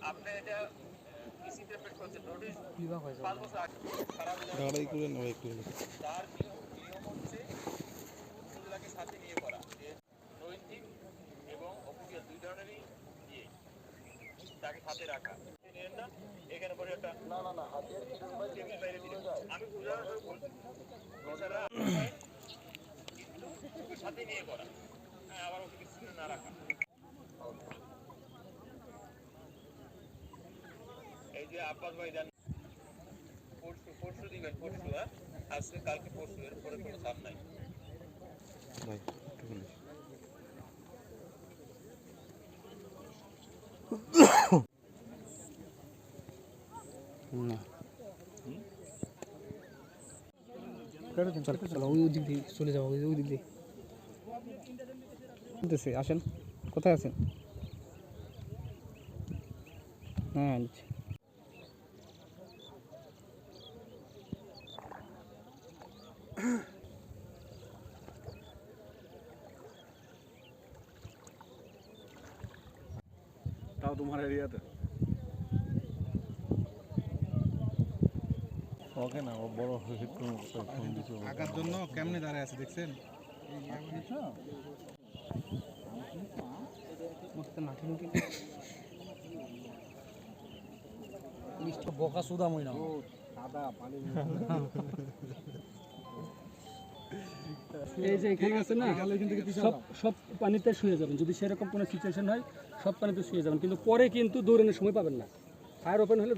আপনি এটা কিসিতে পেট করছেন নোটিশ বিভাগ হয়েছে 5 বছর আগে খারাপ গাড়াই করে নেওয়া একটু তার নিয়ম হচ্ছে এগুলাকে সাথে নিয়ে করা যে নৈতিক এবং অফিসিয়াল দুই ধরনেরই ইয়ে তাকে সাথে রাখা নিয়েন না এখানে পরে একটা না হাতের টেবিল বাইরে দিলে আমি উদাহরণস্বরূপ বলছি এছাড়া কিন্তু সাথে নিয়ে করা হ্যাঁ আবার ওকে কিছু না রাখা এই যে আব্বাস ভাই জান পরশু দিবেন পরশু হ্যাঁ আজকে কালকে পরশু এর পরে কোনো চাপ নাই ভাই একটুখানি না চলো ওই দিক দিয়ে চলে যাবো ওই দিক দিয়ে আসেন কোথায় আছেন হ্যাঁ তাও তোমার এরিয়াতে ওকে না ও বড় হয়ে ফোন দিছে আগার জন্য কেমনে দাঁড়ায় আছে দেখছেন বকা সুদা মই না এই যে এখানে আছে না সব পানিতে শুয়ে যাবেন যদি সেরকম কোনো সিচুয়েশন হয় সব পানিতে শুয়ে যাবেন কিন্তু পরে কিন্তু দৌড়ানোর সময় পাবেন না ফায়ার ওপেন হলে